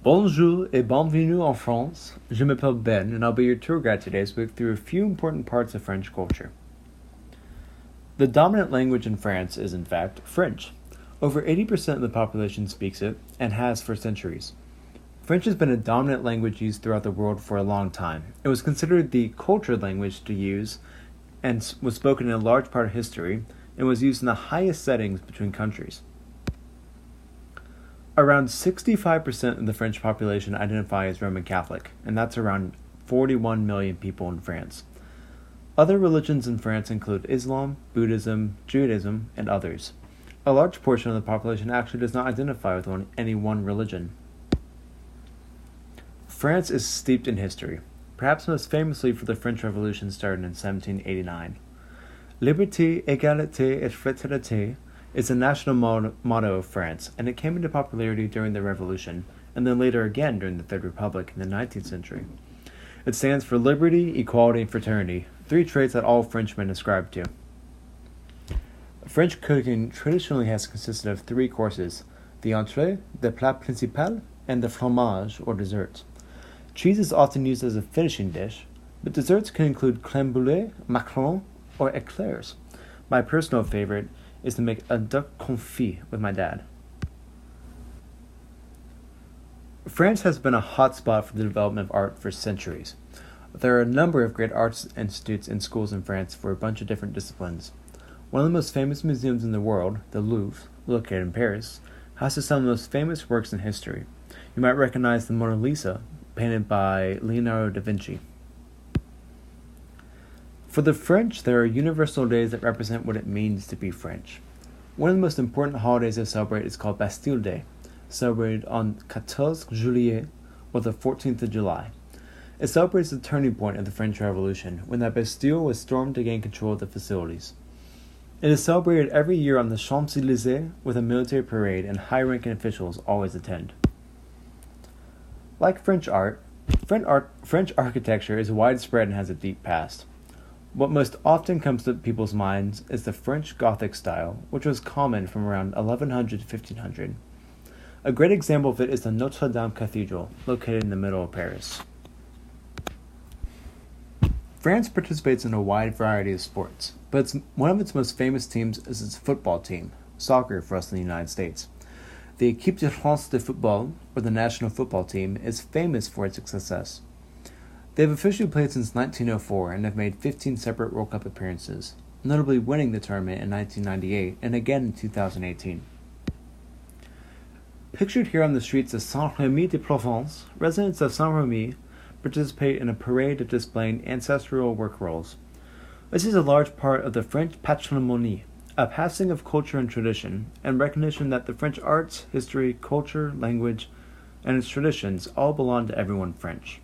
Bonjour et bienvenue en France. Je m'appelle Ben, and I'll be your tour guide today as we look through a few important parts of French culture. The dominant language in France is, in fact, French. Over 80% of the population speaks it, and has for centuries. French has been a dominant language used throughout the world for a long time. It was considered the cultured language to use, and was spoken in a large part of history, and was used in the highest settings between countries. Around 65% of the French population identify as Roman Catholic, and that's around 41 million people in France. Other religions in France include Islam, Buddhism, Judaism, and others. A large portion of the population actually does not identify with any one religion. France is steeped in history, perhaps most famously for the French Revolution started in 1789. Liberté, égalité et fraternité is the national motto of France, and it came into popularity during the Revolution, and then later again during the Third Republic in the 19th century. It stands for liberty, equality, and fraternity, three traits that all Frenchmen ascribe to. French cooking traditionally has consisted of three courses: the entrée, the plat principal, and the fromage, or dessert. Cheese is often used as a finishing dish, but desserts can include crème brûlée, macarons, or eclairs. My personal favorite is to make a duck confit with my dad. France has been a hotspot for the development of art for centuries. There are a number of great arts institutes and schools in France for a bunch of different disciplines. One of the most famous museums in the world, the Louvre, located in Paris, houses some of the most famous works in history. You might recognize the Mona Lisa, painted by Leonardo da Vinci. For the French, there are universal days that represent what it means to be French. One of the most important holidays they celebrate is called Bastille Day, celebrated on 14 Juillet, or the 14th of July. It celebrates the turning point of the French Revolution, when the Bastille was stormed to gain control of the facilities. It is celebrated every year on the Champs-Élysées with a military parade, and high-ranking officials always attend. Like French art, French architecture is widespread and has a deep past. What most often comes to people's minds is the French Gothic style, which was common from around 1100 to 1500. A great example of it is the Notre Dame Cathedral, located in the middle of Paris. France participates in a wide variety of sports, but one of its most famous teams is its football team, soccer for us in the United States. The Équipe de France de football, or the national football team, is famous for its success. They have officially played since 1904 and have made 15 separate World Cup appearances, notably winning the tournament in 1998 and again in 2018. Pictured here on the streets of Saint-Rémy-de-Provence, residents of Saint-Rémy participate in a parade of displaying ancestral work rolls. This is a large part of the French patrimony, a passing of culture and tradition, and recognition that the French arts, history, culture, language, and its traditions all belong to everyone French.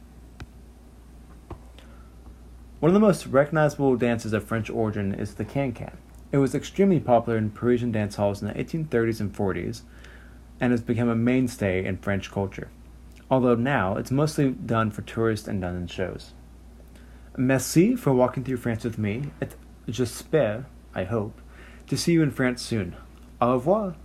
One of the most recognizable dances of French origin is the can-can. It was extremely popular in Parisian dance halls in the 1830s and 40s, and has become a mainstay in French culture, although now it's mostly done for tourists and done in shows. Merci for walking through France with me, et j'espère, I hope, to see you in France soon. Au revoir!